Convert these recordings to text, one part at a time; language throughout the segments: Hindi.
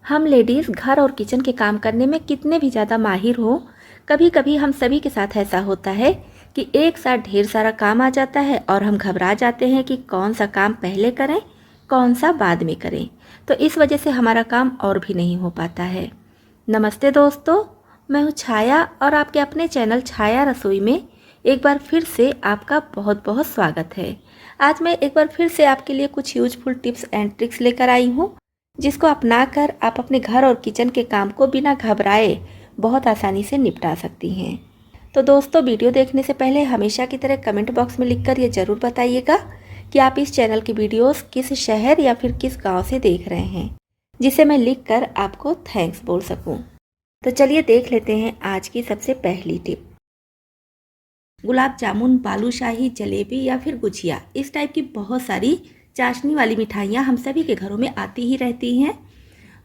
हम लेडीज़ घर और किचन के काम करने में कितने भी ज़्यादा माहिर हो, कभी कभी हम सभी के साथ ऐसा होता है कि एक साथ ढेर सारा काम आ जाता है और हम घबरा जाते हैं कि कौन सा काम पहले करें, कौन सा बाद में करें। तो इस वजह से हमारा काम और भी नहीं हो पाता है। नमस्ते दोस्तों, मैं हूँ छाया और आपके अपने चैनल छाया रसोई में एक बार फिर से आपका बहुत बहुत स्वागत है। आज मैं एक बार फिर से आपके लिए कुछ यूजफुल टिप्स एंड ट्रिक्स लेकर आई हूँ, जिसको अपनाकर आप अपने घर और किचन के काम को बिना घबराए बहुत आसानी से निपटा सकती हैं। तो दोस्तों, वीडियो देखने से पहले हमेशा की तरह कमेंट बॉक्स में लिखकर ये ज़रूर बताइएगा कि आप इस चैनल की वीडियोस किस शहर या फिर किस गांव से देख रहे हैं, जिसे मैं लिखकर आपको थैंक्स बोल सकूं। तो चलिए देख लेते हैं आज की सबसे पहली टिप। गुलाब जामुन, बालूशाही, जलेबी या फिर गुजिया, इस टाइप की बहुत सारी चाशनी वाली मिठाइयाँ हम सभी के घरों में आती ही रहती हैं।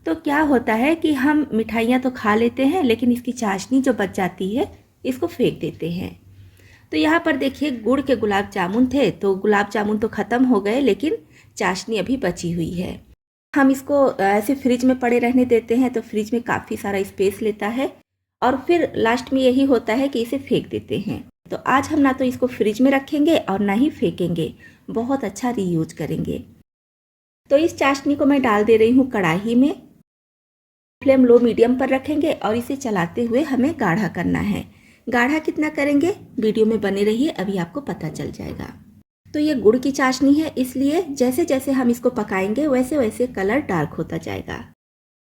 तो क्या होता है कि हम मिठाइयाँ तो खा लेते हैं, लेकिन इसकी चाशनी जो बच जाती है इसको फेंक देते हैं। तो यहाँ पर देखिए, गुड़ के गुलाब जामुन थे तो गुलाब जामुन तो ख़त्म हो गए, लेकिन चाशनी अभी बची हुई है। हम इसको ऐसे फ्रिज में पड़े रहने देते हैं तो फ्रिज में काफ़ी सारा स्पेस लेता है और फिर लास्ट में यही होता है कि इसे फेंक देते हैं। तो आज हम ना तो इसको फ्रिज में रखेंगे और ना ही फेंकेंगे, बहुत अच्छा रीयूज करेंगे। तो इस चाशनी को मैं डाल दे रही हूँ कढ़ाई में। फ्लेम लो मीडियम पर रखेंगे और इसे चलाते हुए हमें गाढ़ा करना है। गाढ़ा कितना करेंगे, वीडियो में बने रहिए, अभी आपको पता चल जाएगा। तो ये गुड़ की चाशनी है, इसलिए जैसे जैसे हम इसको पकाएंगे वैसे वैसे कलर डार्क होता जाएगा।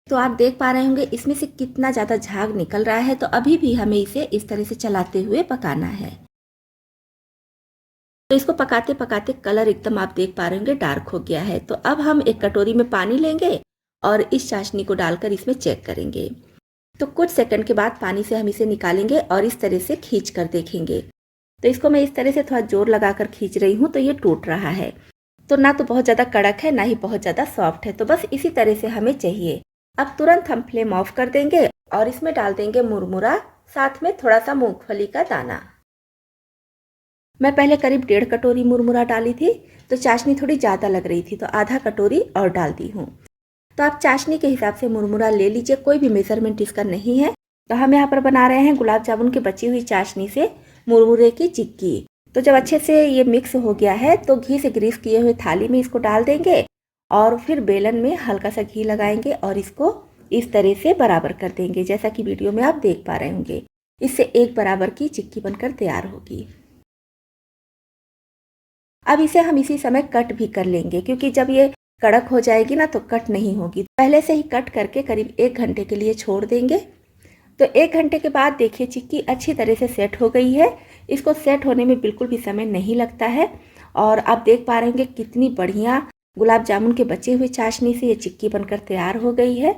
तो आप देख पा रहे होंगे इसमें से कितना ज़्यादा झाग निकल रहा है। तो अभी भी हमें इसे इस तरह से चलाते हुए पकाना है। तो इसको पकाते पकाते कलर एकदम आप देख पा रहे होंगे डार्क हो गया है। तो अब हम एक कटोरी में पानी लेंगे और इस चाशनी को डालकर इसमें चेक करेंगे। तो कुछ सेकंड के बाद पानी से हम इसे निकालेंगे और इस तरह से खींच कर देखेंगे। तो इसको मैं इस तरह से थोड़ा जोर लगाकर खींच रही हूँ तो ये टूट रहा है। तो ना तो बहुत ज़्यादा कड़क है, ना ही बहुत ज़्यादा सॉफ्ट है, तो बस इसी तरह से हमें चाहिए। अब तुरंत हम फ्लेम ऑफ कर देंगे और इसमें डाल देंगे मुरमुरा, साथ में थोड़ा सा मूंगफली का दाना। मैं पहले करीब 1.5 कटोरी मुरमुरा डाली थी, तो चाशनी थोड़ी ज़्यादा लग रही थी तो आधा कटोरी और डाल दी हूँ। तो आप चाशनी के हिसाब से मुरमुरा ले लीजिए, कोई भी मेजरमेंट इसका नहीं है। तो हम यहाँ पर बना रहे हैं गुलाब जामुन की बची हुई चाशनी से मुरमुरे की चिक्की। तो जब अच्छे से ये मिक्स हो गया है तो घी से ग्रीस किए हुए थाली में इसको डाल देंगे और फिर बेलन में हल्का सा घी लगाएंगे और इसको इस तरह से बराबर कर देंगे, जैसा कि वीडियो में आप देख पा रहे होंगे। इससे एक बराबर की चिक्की बनकर तैयार होगी। अब इसे हम इसी समय कट भी कर लेंगे, क्योंकि जब ये कड़क हो जाएगी ना तो कट नहीं होगी। पहले से ही कट करके करीब 1 घंटे के लिए छोड़ देंगे। तो 1 घंटे के बाद देखिए चिक्की अच्छी तरह से सेट हो गई है। इसको सेट होने में बिल्कुल भी समय नहीं लगता है। और आप देख पा रहे होंगे कितनी बढ़िया गुलाब जामुन के बचे हुए चाशनी से ये चिक्की बनकर तैयार हो गई है।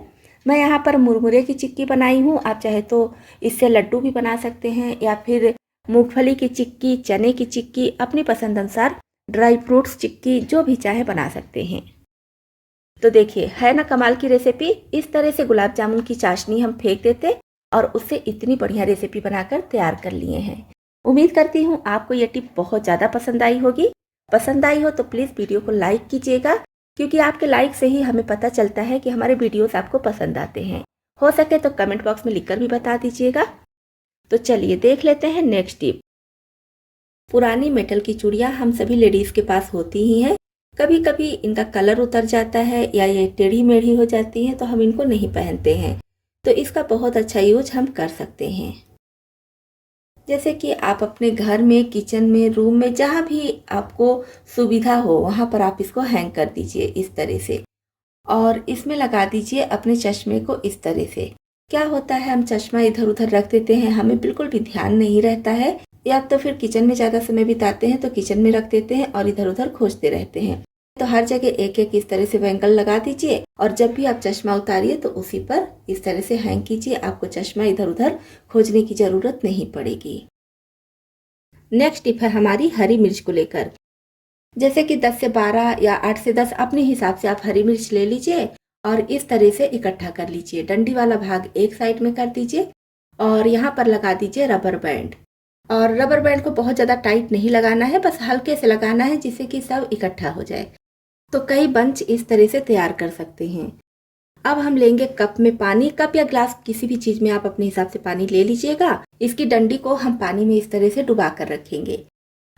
मैं यहाँ पर मुरमुरे की चिक्की बनाई हूँ, आप चाहे तो इससे लड्डू भी बना सकते हैं या फिर मूंगफली की चिक्की, चने की चिक्की, अपनी पसंद अनुसार ड्राई फ्रूट्स चिक्की जो भी चाहे बना सकते हैं। तो देखिए, है ना कमाल की रेसिपी। इस तरह से गुलाब जामुन की चाशनी हम फेंक देते और उससे इतनी बढ़िया रेसिपी बनाकर तैयार कर लिए हैं। उम्मीद करती हूँ आपको ये टिप बहुत ज़्यादा पसंद आई होगी। पसंद आई हो तो प्लीज़ वीडियो को लाइक कीजिएगा, क्योंकि आपके लाइक से ही हमें पता चलता है कि हमारे वीडियोस आपको पसंद आते हैं। हो सके तो कमेंट बॉक्स में लिखकर भी बता दीजिएगा। तो चलिए देख लेते हैं नेक्स्ट टिप। पुरानी मेटल की चूड़ियाँ हम सभी लेडीज़ के पास होती ही हैं। कभी कभी इनका कलर उतर जाता है या ये टेढ़ी मेढ़ी हो जाती हैं तो हम इनको नहीं पहनते हैं। तो इसका बहुत अच्छा यूज हम कर सकते हैं। जैसे कि आप अपने घर में, किचन में, रूम में, जहाँ भी आपको सुविधा हो वहाँ पर आप इसको हैंग कर दीजिए इस तरह से और इसमें लगा दीजिए अपने चश्मे को इस तरह से। क्या होता है, हम चश्मा इधर उधर रख देते हैं, हमें बिल्कुल भी ध्यान नहीं रहता है, या तो फिर किचन में ज़्यादा समय बिताते हैं तो किचन में रख देते हैं और इधर उधर खोजते रहते हैं। तो हर जगह एक एक इस तरह से बैंगल लगा दीजिए और जब भी आप चश्मा उतारिए तो उसी पर इस तरह से हैंग कीजिए। आपको चश्मा इधर उधर खोजने की ज़रूरत नहीं पड़ेगी। नेक्स्ट टिप है हमारी हरी मिर्च को लेकर। जैसे कि 10 से 12 या 8 से 10 अपने हिसाब से आप हरी मिर्च ले लीजिए और इस तरह से इकट्ठा कर लीजिए। डंडी वाला भाग एक साइड में कर दीजिए और यहाँ पर लगा दीजिए रबर बैंड। और रबर बैंड को बहुत ज़्यादा टाइट नहीं लगाना है, बस हल्के से लगाना है जिससे कि सब इकट्ठा हो जाए। तो कई बंच इस तरह से तैयार कर सकते हैं। अब हम लेंगे कप में पानी। कप या ग्लास किसी भी चीज में आप अपने हिसाब से पानी ले लीजिएगा। इसकी डंडी को हम पानी में इस तरह से डुबा कर रखेंगे।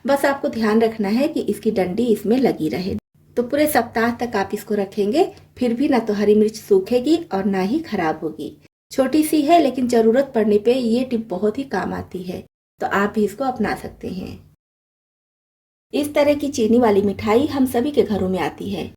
बस आपको ध्यान रखना है कि इसकी डंडी इसमें लगी रहे। तो पूरे सप्ताह तक आप इसको रखेंगे, फिर भी ना तो हरी मिर्च सूखेगी और ना ही खराब होगी। छोटी सी है लेकिन जरूरत पड़ने पे ये टिप बहुत ही काम आती है, तो आप भी इसको अपना सकते हैं। इस तरह की चीनी वाली मिठाई हम सभी के घरों में आती है।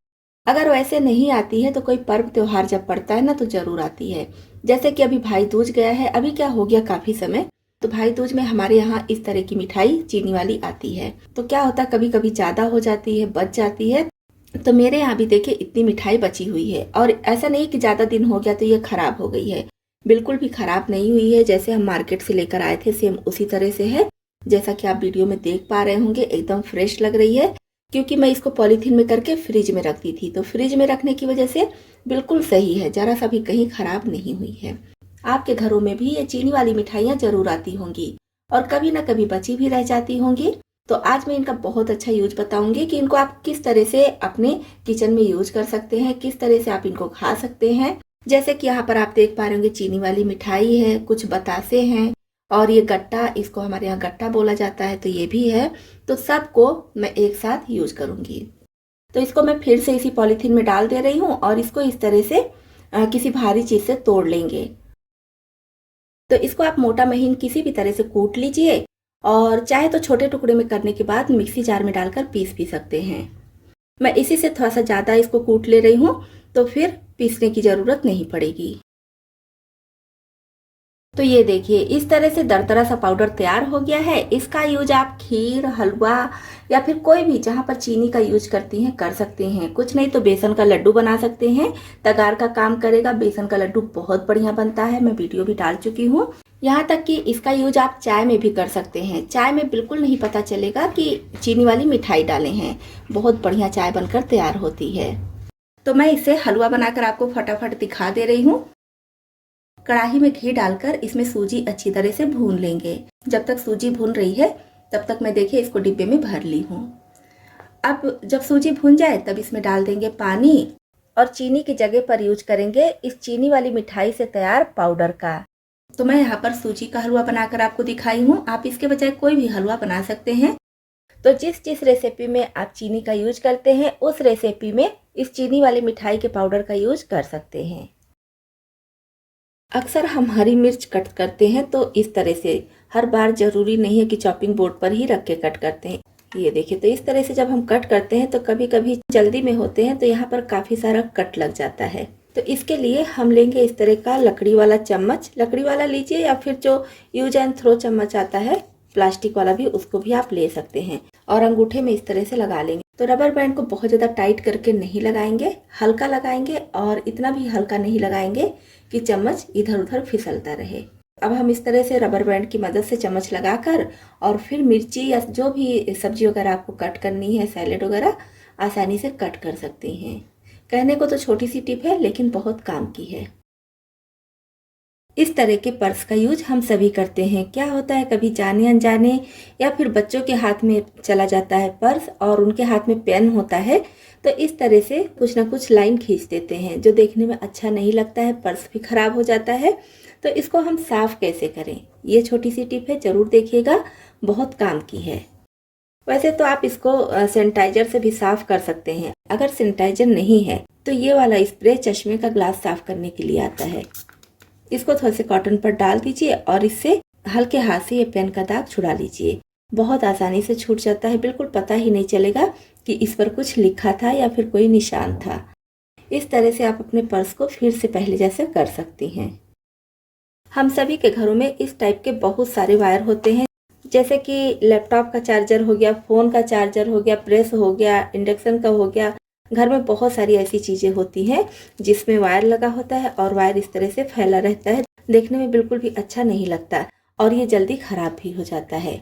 अगर वैसे नहीं आती है तो कोई पर्व त्योहार जब पड़ता है ना तो जरूर आती है। जैसे कि अभी भाई दूज गया है, अभी क्या हो गया काफी समय, तो भाई दूज में हमारे यहाँ इस तरह की मिठाई चीनी वाली आती है। तो क्या होता है, कभी कभी ज्यादा हो जाती है, बच जाती है। तो मेरे यहाँ भी देखिए इतनी मिठाई बची हुई है, और ऐसा नहीं कि ज्यादा दिन हो गया तो ये खराब हो गई है। बिल्कुल भी खराब नहीं हुई है। जैसे हम मार्केट से लेकर आए थे सेम उसी तरह से है। जैसा कि आप वीडियो में देख पा रहे होंगे, एकदम फ्रेश लग रही है। क्योंकि मैं इसको पॉलीथीन में करके फ्रिज में रखती थी, तो फ्रिज में रखने की वजह से बिल्कुल सही है, जरा सा भी कहीं खराब नहीं हुई है। आपके घरों में भी ये चीनी वाली मिठाइयाँ जरूर आती होंगी और कभी ना कभी बची भी रह जाती होंगी। तो आज मैं इनका बहुत अच्छा यूज बताऊंगी कि इनको आप किस तरह से अपने किचन में यूज कर सकते हैं, किस तरह से आप इनको खा सकते हैं। जैसे कि यहाँ पर आप देख पा रहे होंगे चीनी वाली मिठाई है, कुछ बतासे हैं, और ये गट्टा, इसको हमारे यहाँ गट्टा बोला जाता है, तो ये भी है। तो सबको मैं एक साथ यूज करूंगी। तो इसको मैं फिर से इसी पॉलीथीन में डाल दे रही हूँ और इसको इस तरह से किसी भारी चीज से तोड़ लेंगे। तो इसको आप मोटा महीन किसी भी तरह से कूट लीजिए, और चाहे तो छोटे टुकड़े में करने के बाद मिक्सी जार में डालकर पीस भी सकते हैं। मैं इसी से थोड़ा सा ज्यादा इसको कूट ले रही हूँ, तो फिर पीसने की जरूरत नहीं पड़ेगी। तो ये देखिए इस तरह से दरदरा सा पाउडर तैयार हो गया है। इसका यूज आप खीर, हलवा या फिर कोई भी जहाँ पर चीनी का यूज करती हैं कर सकते हैं। कुछ नहीं तो बेसन का लड्डू बना सकते हैं, तगार का काम करेगा। बेसन का लड्डू बहुत बढ़िया बनता है, मैं वीडियो भी डाल चुकी हूँ। यहाँ तक कि इसका यूज आप चाय में भी कर सकते हैं। चाय में बिल्कुल नहीं पता चलेगा कि चीनी वाली मिठाई डाले हैं, बहुत बढ़िया चाय बनकर तैयार होती है। तो मैं इसे हलवा बनाकर आपको फटाफट दिखा दे रही हूँ। कढ़ाई में घी डालकर इसमें सूजी अच्छी तरह से भून लेंगे। जब तक सूजी भून रही है तब तक मैं देखिए इसको डिब्बे में भर ली हूँ। अब जब सूजी भून जाए तब इसमें डाल देंगे पानी, और चीनी की जगह पर यूज करेंगे इस चीनी वाली मिठाई से तैयार पाउडर का। तो मैं यहाँ पर सूजी का हलवा बनाकर आपको दिखाई हूँ। आप इसके बजाय कोई भी हलवा बना सकते हैं। तो जिस जिस रेसिपी में आप चीनी का यूज करते हैं उस रेसिपी में इस चीनी वाली मिठाई के पाउडर का यूज कर सकते हैं। अक्सर हम हरी मिर्च कट करते हैं तो इस तरह से, हर बार जरूरी नहीं है कि चॉपिंग बोर्ड पर ही रख के कट करते हैं। ये देखिए, तो इस तरह से जब हम कट करते हैं तो कभी कभी जल्दी में होते हैं तो यहाँ पर काफी सारा कट लग जाता है। तो इसके लिए हम लेंगे इस तरह का लकड़ी वाला चम्मच। लकड़ी वाला लीजिए या फिर जो यूज एंड थ्रो चम्मच आता है प्लास्टिक वाला भी, उसको भी आप ले सकते हैं, और अंगूठे में इस तरह से लगा लेंगे। तो रबर बैंड को बहुत ज्यादा टाइट करके नहीं लगाएंगे, हल्का लगाएंगे, और इतना भी हल्का नहीं लगाएंगे कि चम्मच इधर उधर फिसलता रहे। अब हम इस तरह से रबर बैंड की मदद से चम्मच लगाकर और फिर मिर्ची या जो भी सब्जी वगैरह आपको कट करनी है, सैलेड वगैरह, आसानी से कट कर सकते हैं। कहने को तो छोटी सी टिप है लेकिन बहुत काम की है। इस तरह के पर्स का यूज हम सभी करते हैं। क्या होता है, कभी जाने अनजाने या फिर बच्चों के हाथ में चला जाता है पर्स और उनके हाथ में पेन होता है, तो इस तरह से कुछ ना कुछ लाइन खींच देते हैं जो देखने में अच्छा नहीं लगता है, पर्स भी खराब हो जाता है। तो इसको हम साफ कैसे करें, ये छोटी सी टिप है, जरूर देखिएगा, बहुत काम की है। वैसे तो आप इसको सैनिटाइजर से भी साफ कर सकते हैं। अगर सैनिटाइजर नहीं है तो ये वाला स्प्रे चश्मे का ग्लास साफ करने के लिए आता है। इसको थोड़े से कॉटन पर डाल दीजिए और इससे हल्के हाथ से ये पेन का दाग छुड़ा लीजिए। बहुत आसानी से छूट जाता है, बिल्कुल पता ही नहीं चलेगा कि इस पर कुछ लिखा था या फिर कोई निशान था। इस तरह से आप अपने पर्स को फिर से पहले जैसे कर सकती हैं। हम सभी के घरों में इस टाइप के बहुत सारे वायर होते हैं, जैसे कि लैपटॉप का चार्जर हो गया, फोन का चार्जर हो गया, प्रेस हो गया, इंडक्शन का हो गया। घर में बहुत सारी ऐसी चीजें होती हैं जिसमें वायर लगा होता है और वायर इस तरह से फैला रहता है, देखने में बिल्कुल भी अच्छा नहीं लगता और ये जल्दी खराब भी हो जाता है।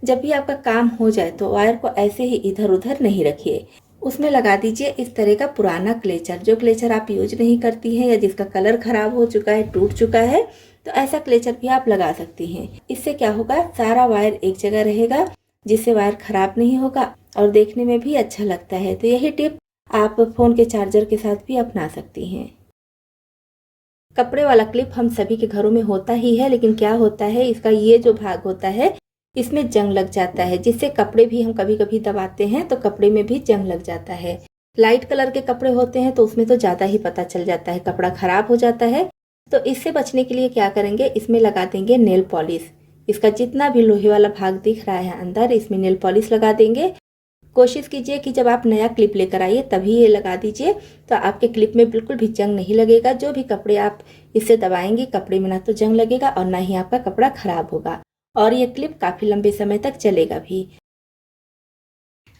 जब भी आपका काम हो जाए तो वायर को ऐसे ही इधर उधर नहीं रखिए, उसमें लगा दीजिए इस तरह का पुराना क्लेचर। जो क्लेचर आप यूज नहीं करती हैं या जिसका कलर खराब हो चुका है, टूट चुका है, तो ऐसा क्लेचर भी आप लगा सकती हैं। इससे क्या होगा, सारा वायर एक जगह रहेगा, जिससे वायर खराब नहीं होगा और देखने में भी अच्छा लगता है। तो यही टिप आप फोन के चार्जर के साथ भी अपना सकती हैं। कपड़े वाला क्लिप हम सभी के घरों में होता ही है, लेकिन क्या होता है, इसका ये जो भाग होता है इसमें जंग लग जाता है, जिससे कपड़े भी हम कभी कभी दबाते हैं तो कपड़े में भी जंग लग जाता है। लाइट कलर के कपड़े होते हैं तो उसमें तो ज़्यादा ही पता चल जाता है, कपड़ा खराब हो जाता है। तो इससे बचने के लिए क्या करेंगे, इसमें लगा देंगे नेल पॉलिश। इसका जितना भी लोहे वाला भाग दिख रहा है अंदर, इसमें नेल पॉलिश लगा देंगे। कोशिश कीजिए कि जब आप नया क्लिप लेकर आइए तभी ये लगा दीजिए, तो आपके क्लिप में बिल्कुल भी जंग नहीं लगेगा। जो भी कपड़े आप इससे दबाएंगे कपड़े में ना तो जंग लगेगा और ना ही आपका कपड़ा खराब होगा, और ये क्लिप काफ़ी लंबे समय तक चलेगा भी।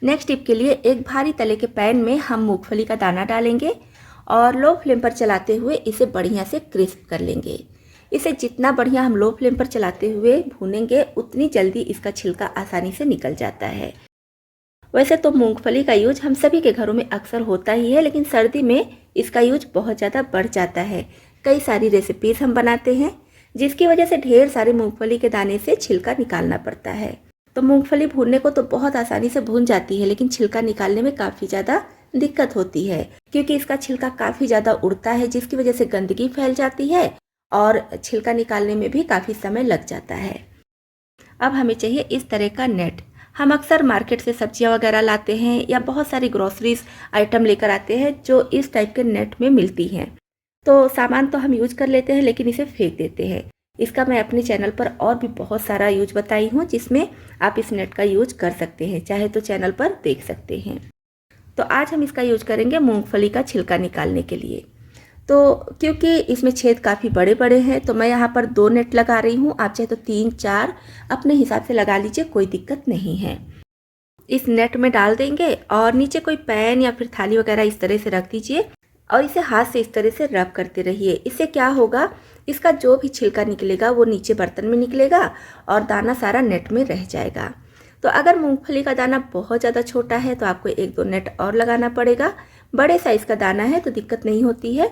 नेक्स्ट टिप के लिए एक भारी तले के पैन में हम मूंगफली का दाना डालेंगे और लो फ्लेम पर चलाते हुए इसे बढ़िया से क्रिस्प कर लेंगे। इसे जितना बढ़िया हम लो फ्लेम पर चलाते हुए भूनेंगे उतनी जल्दी इसका छिलका आसानी से निकल जाता है। वैसे तो मूंगफली का यूज हम सभी के घरों में अक्सर होता ही है, लेकिन सर्दी में इसका यूज बहुत ज़्यादा बढ़ जाता है। कई सारी रेसिपीज़ हम बनाते हैं जिसकी वजह से ढेर सारे मूंगफली के दाने से छिलका निकालना पड़ता है। तो मूंगफली भूनने को तो बहुत आसानी से भून जाती है, लेकिन छिलका निकालने में काफ़ी ज़्यादा दिक्कत होती है, क्योंकि इसका छिलका काफ़ी ज़्यादा उड़ता है, जिसकी वजह से गंदगी फैल जाती है और छिलका निकालने में भी काफ़ी समय लग जाता है। अब हमें चाहिए इस तरह का नेट। हम अक्सर मार्केट से सब्जियां वगैरह लाते हैं या बहुत सारी ग्रोसरीज आइटम लेकर आते हैं जो इस टाइप के नेट में मिलती हैं। तो सामान तो हम यूज कर लेते हैं लेकिन इसे फेंक देते हैं। इसका मैं अपने चैनल पर और भी बहुत सारा यूज बताई हूँ जिसमें आप इस नेट का यूज कर सकते हैं, चाहे तो चैनल पर देख सकते हैं। तो आज हम इसका यूज करेंगे मूंगफली का छिलका निकालने के लिए। तो क्योंकि इसमें छेद काफ़ी बड़े बड़े हैं तो मैं यहाँ पर 2 नेट लगा रही हूँ। आप चाहे तो 3-4 अपने हिसाब से लगा लीजिए, कोई दिक्कत नहीं है। इस नेट में डाल देंगे और नीचे कोई पैन या फिर थाली वगैरह इस तरह से रख दीजिए और इसे हाथ से इस तरह से रब करते रहिए। इससे क्या होगा, इसका जो भी छिलका निकलेगा वो नीचे बर्तन में निकलेगा और दाना सारा नेट में रह जाएगा। तो अगर मूंगफली का दाना बहुत ज़्यादा छोटा है तो आपको 1-2 नेट और लगाना पड़ेगा। बड़े साइज़ का दाना है तो दिक्कत नहीं होती है।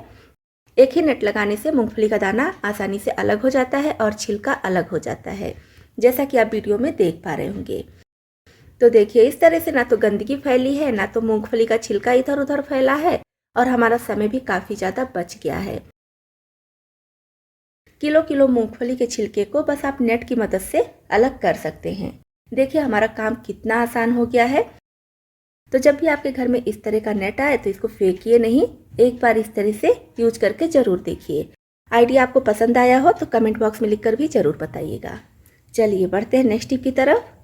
एक ही नेट लगाने से मूंगफली का दाना आसानी से अलग हो जाता है और छिलका अलग हो जाता है, जैसा कि आप वीडियो में देख पा रहे होंगे। तो देखिए इस तरह से ना तो गंदगी फैली है, ना तो मूंगफली का छिलका इधर उधर फैला है और हमारा समय भी काफ़ी ज़्यादा बच गया है। किलो किलो मूंगफली के छिलके को बस आप नेट की मदद से अलग कर सकते हैं। देखिए हमारा काम कितना आसान हो गया है। तो जब भी आपके घर में इस तरह का नेट आए तो इसको फेंकिए नहीं, एक बार इस तरह से यूज करके ज़रूर देखिए। आइडिया आपको पसंद आया हो तो कमेंट बॉक्स में लिखकर भी ज़रूर बताइएगा। चलिए बढ़ते हैं नेक्स्ट टिप की तरफ।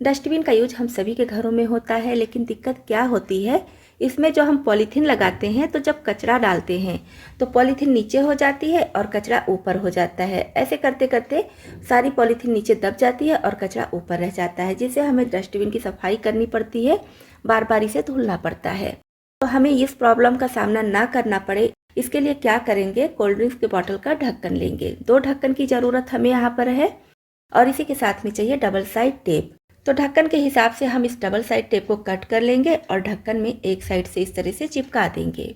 डस्टबिन का यूज हम सभी के घरों में होता है, लेकिन दिक्कत क्या होती है, इसमें जो हम पॉलीथीन लगाते हैं तो जब कचरा डालते हैं तो पॉलीथीन नीचे हो जाती है और कचरा ऊपर हो जाता है। ऐसे करते करते सारी पॉलीथीन नीचे दब जाती है और कचरा ऊपर रह जाता है, जिससे हमें डस्टबिन की सफाई करनी पड़ती है, बार बार इसे धुलना पड़ता है। तो हमें इस प्रॉब्लम का सामना ना करना पड़े इसके लिए क्या करेंगे, कोल्ड ड्रिंक्स के बॉटल का ढक्कन लेंगे। 2 ढक्कन की ज़रूरत हमें यहाँ पर है और इसी के साथ में चाहिए डबल साइड टेप। तो ढक्कन के हिसाब से हम इस डबल साइड टेप को कट कर लेंगे और ढक्कन में एक साइड से इस तरह से चिपका देंगे।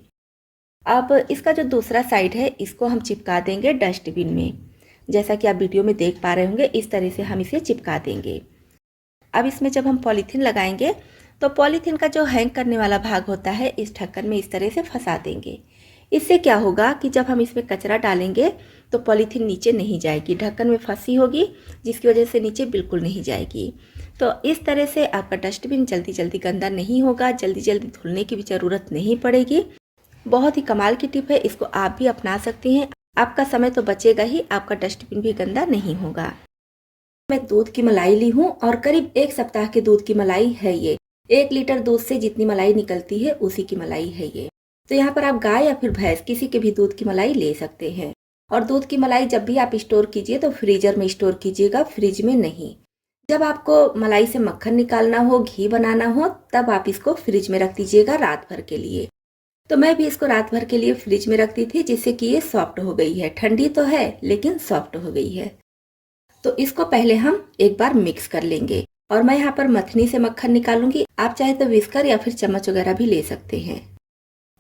अब इसका जो दूसरा साइड है इसको हम चिपका देंगे डस्टबिन में। जैसा कि आप वीडियो में देख पा रहे होंगे इस तरह से हम इसे चिपका देंगे। अब इसमें जब हम पॉलीथीन लगाएंगे तो पॉलीथीन का जो हैंग करने वाला भाग होता है इस ढक्कन में इस तरह से फंसा देंगे। इससे क्या होगा कि जब हम इसमें कचरा डालेंगे तो पॉलीथीन नीचे नहीं जाएगी, ढक्कन में फंसी होगी, जिसकी वजह से नीचे बिल्कुल नहीं जाएगी। तो इस तरह से आपका डस्टबिन जल्दी जल्दी गंदा नहीं होगा, जल्दी जल्दी धुलने की भी ज़रूरत नहीं पड़ेगी। बहुत ही कमाल की टिप है, इसको आप भी अपना सकती हैं। आपका समय तो बचेगा ही, आपका डस्टबिन भी गंदा नहीं होगा। मैं दूध की मलाई ली हूँ और करीब 1 सप्ताह के दूध की मलाई है ये। 1 लीटर दूध से जितनी मलाई निकलती है उसी की मलाई है ये। तो यहाँ पर आप गाय या फिर भैंस किसी के भी दूध की मलाई ले सकते हैं। और दूध की मलाई जब भी आप स्टोर कीजिए तो फ्रीजर में स्टोर कीजिएगा, फ्रिज में नहीं। जब आपको मलाई से मक्खन निकालना हो, घी बनाना हो, तब आप इसको फ्रिज में रख दीजिएगा रात भर के लिए। तो मैं भी इसको रात भर के लिए फ्रिज में रखती थी, जिससे कि ये सॉफ्ट हो गई है। ठंडी तो है लेकिन सॉफ्ट हो गई है। तो इसको पहले हम एक बार मिक्स कर लेंगे और मैं यहाँ पर मथनी से मक्खन निकालूंगी। आप चाहे तो विस्कर या फिर चम्मच वगैरह भी ले सकते हैं।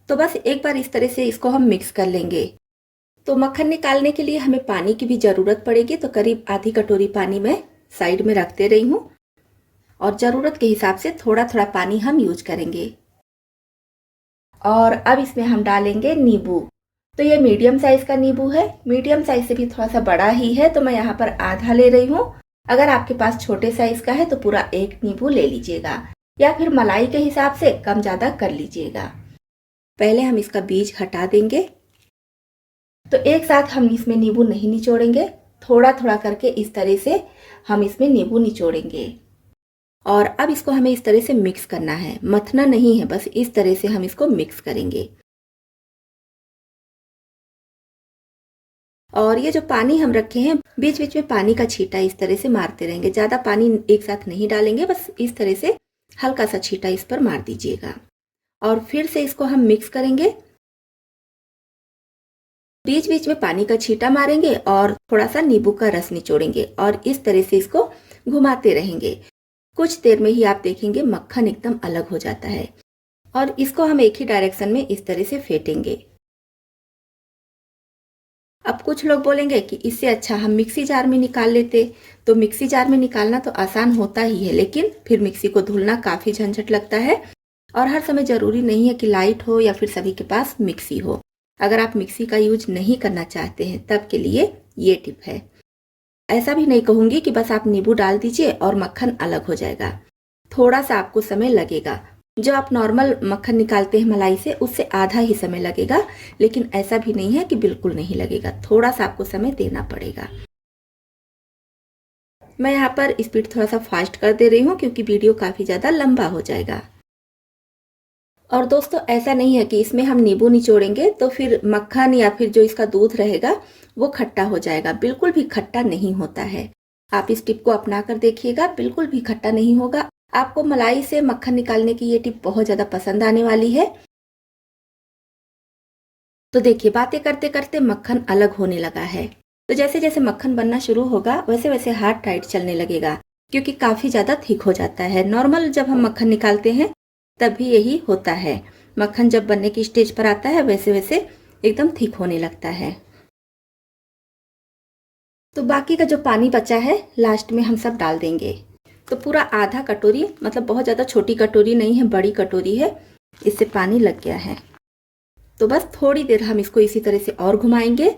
तो बस एक बार इस तरह से इसको हम मिक्स कर लेंगे। तो मक्खन निकालने के लिए हमें पानी की भी ज़रूरत पड़ेगी, तो करीब आधी कटोरी पानी मैं साइड में रखते रही हूँ और ज़रूरत के हिसाब से थोड़ा थोड़ा पानी हम यूज करेंगे। और अब इसमें हम डालेंगे नींबू। तो ये मीडियम साइज़ का नींबू है, मीडियम साइज़ से भी थोड़ा सा बड़ा ही है, तो मैं यहाँ पर आधा ले रही हूँ। अगर आपके पास छोटे साइज़ का है तो पूरा एक नींबू ले लीजिएगा, या फिर मलाई के हिसाब से कम ज़्यादा कर लीजिएगा। पहले हम इसका बीज हटा देंगे। तो एक साथ हम इसमें नींबू नहीं निचोड़ेंगे, थोड़ा थोड़ा करके इस तरह से हम इसमें नींबू निचोड़ेंगे। और अब इसको हमें इस तरह से मिक्स करना है, मथना नहीं है, बस इस तरह से हम इसको मिक्स करेंगे। और ये जो पानी हम रखे हैं, बीच बीच में पानी का छींटा इस तरह से मारते रहेंगे। ज़्यादा पानी एक साथ नहीं डालेंगे, बस इस तरह से हल्का सा छींटा इस पर मार दीजिएगा। और फिर से इसको हम मिक्स करेंगे। बीच बीच में पानी का छींटा मारेंगे और थोड़ा सा नींबू का रस निचोड़ेंगे और इस तरह से इसको घुमाते रहेंगे। कुछ देर में ही आप देखेंगे मक्खन एकदम अलग हो जाता है। और इसको हम एक ही डायरेक्शन में इस तरह से फेंटेंगे। अब कुछ लोग बोलेंगे कि इससे अच्छा हम मिक्सी जार में निकाल लेते, तो मिक्सी जार में निकालना तो आसान होता ही है, लेकिन फिर मिक्सी को धुलना काफ़ी झंझट लगता है। और हर समय ज़रूरी नहीं है कि लाइट हो या फिर सभी के पास मिक्सी हो। अगर आप मिक्सी का यूज नहीं करना चाहते हैं तब के लिए ये टिप है। ऐसा भी नहीं कहूँगी कि बस आप नींबू डाल दीजिए और मक्खन अलग हो जाएगा। थोड़ा सा आपको समय लगेगा। जो आप नॉर्मल मक्खन निकालते हैं मलाई से, उससे आधा ही समय लगेगा, लेकिन ऐसा भी नहीं है कि बिल्कुल नहीं लगेगा। थोड़ा सा आपको समय देना पड़ेगा। मैं यहाँ पर स्पीड थोड़ा सा फास्ट कर दे रही हूँ क्योंकि वीडियो काफ़ी ज़्यादा लंबा हो जाएगा। और दोस्तों, ऐसा नहीं है कि इसमें हम नींबू निचोड़ेंगे तो फिर मक्खन या फिर जो इसका दूध रहेगा वो खट्टा हो जाएगा। बिल्कुल भी खट्टा नहीं होता है। आप इस टिप को अपना कर देखिएगा, बिल्कुल भी खट्टा नहीं होगा। आपको मलाई से मक्खन निकालने की ये टिप बहुत ज़्यादा पसंद आने वाली है। तो देखिए, बातें करते करते मक्खन अलग होने लगा है। तो जैसे जैसे मक्खन बनना शुरू होगा वैसे वैसे हाथ टाइट चलने लगेगा, क्योंकि काफ़ी ज़्यादा थिक हो जाता है। नॉर्मल जब हम मक्खन निकालते हैं तब भी यही होता है। मक्खन जब बनने की स्टेज पर आता है वैसे वैसे एकदम थिक होने लगता है। तो बाकी का जो पानी बचा है लास्ट में हम सब डाल देंगे। तो पूरा आधा कटोरी, मतलब बहुत ज़्यादा छोटी कटोरी नहीं है, बड़ी कटोरी है, इससे पानी लग गया है। तो बस थोड़ी देर हम इसको इसी तरह से और घुमाएंगे।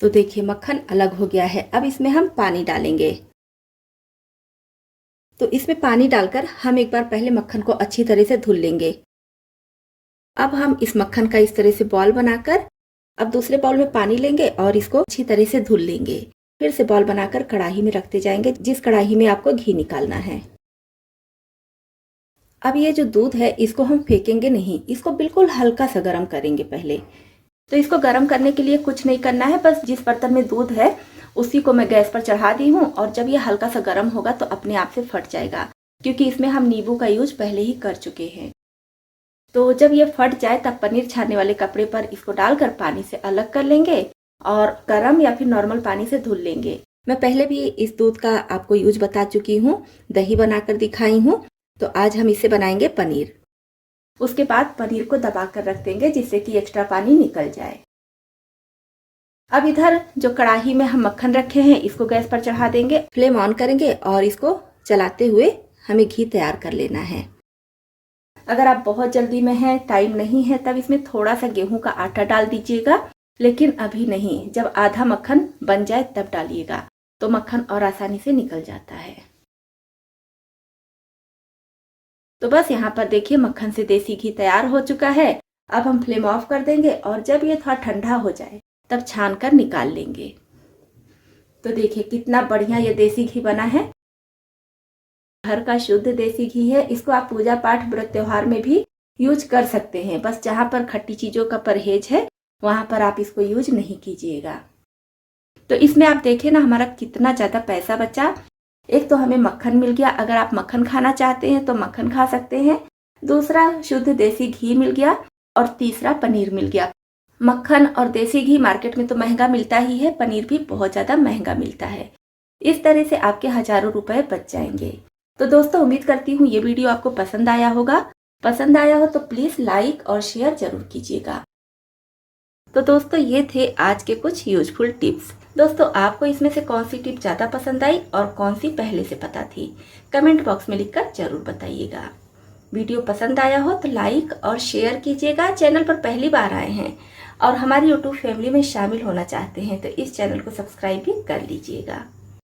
तो देखिए मक्खन अलग हो गया है। अब इसमें हम पानी डालेंगे। तो इसमें पानी डालकर हम एक बार पहले मक्खन को अच्छी तरह से धुल लेंगे। अब हम इस मक्खन का इस तरह से बॉल बनाकर अब दूसरे बाउल में पानी लेंगे और इसको अच्छी तरह से धुल लेंगे। फिर से बॉल बनाकर कढ़ाई में रखते जाएंगे, जिस कढ़ाई में आपको घी निकालना है। अब ये जो दूध है इसको हम फेंकेंगे नहीं, इसको बिल्कुल हल्का सा गर्म करेंगे पहले। तो इसको गर्म करने के लिए कुछ नहीं करना है, बस जिस बर्तन में दूध है उसी को मैं गैस पर चढ़ा दी हूँ और जब ये हल्का सा गर्म होगा तो अपने आप से फट जाएगा, क्योंकि इसमें हम नींबू का यूज पहले ही कर चुके हैं। तो जब ये फट जाए तब पनीर छानने वाले कपड़े पर इसको डालकर पानी से अलग कर लेंगे और गर्म या फिर नॉर्मल पानी से धुल लेंगे। मैं पहले भी इस दूध का आपको यूज बता चुकी हूँ, दही बनाकर दिखाई हूँ। तो आज हम इससे बनाएंगे पनीर। उसके बाद पनीर को दबा कर रख देंगे जिससे कि एक्स्ट्रा पानी निकल जाए। अब इधर जो कढ़ाई में हम मक्खन रखे हैं इसको गैस पर चढ़ा देंगे, फ्लेम ऑन करेंगे और इसको चलाते हुए हमें घी तैयार कर लेना है। अगर आप बहुत जल्दी में हैं, टाइम नहीं है, तब इसमें थोड़ा सा गेहूं का आटा डाल दीजिएगा, लेकिन अभी नहीं, जब आधा मक्खन बन जाए तब डालिएगा, तो मक्खन और आसानी से निकल जाता है। तो बस यहाँ पर देखिए मक्खन से देसी घी तैयार हो चुका है। अब हम फ्लेम ऑफ कर देंगे और जब ये थोड़ा ठंडा हो जाए तब छान कर निकाल लेंगे। तो देखिए कितना बढ़िया ये देसी घी बना है। घर का शुद्ध देसी घी है। इसको आप पूजा पाठ व्रत त्योहार में भी यूज कर सकते हैं। बस जहाँ पर खट्टी चीज़ों का परहेज है वहाँ पर आप इसको यूज नहीं कीजिएगा। तो इसमें आप देखें ना हमारा कितना ज़्यादा पैसा बचा। एक तो हमें मक्खन मिल गया, अगर आप मक्खन खाना चाहते हैं तो मक्खन खा सकते हैं। दूसरा शुद्ध देसी घी मिल गया और तीसरा पनीर मिल गया। मक्खन और देसी घी मार्केट में तो महंगा मिलता ही है, पनीर भी बहुत ज़्यादा महंगा मिलता है। इस तरह से आपके हजारों रुपए बच जाएंगे। तो दोस्तों उम्मीद करती हूँ ये वीडियो आपको पसंद आया होगा। पसंद आया हो तो प्लीज़ लाइक और शेयर जरूर कीजिएगा। तो दोस्तों ये थे आज के कुछ यूजफुल टिप्स। दोस्तों आपको इसमें से कौन सी टिप ज़्यादा पसंद आई और कौन सी पहले से पता थी, कमेंट बॉक्स में लिखकर जरूर बताइएगा। वीडियो पसंद आया हो तो लाइक और शेयर कीजिएगा। चैनल पर पहली बार आए हैं और हमारी यूट्यूब फैमिली में शामिल होना चाहते हैं तो इस चैनल को सब्सक्राइब भी कर लीजिएगा।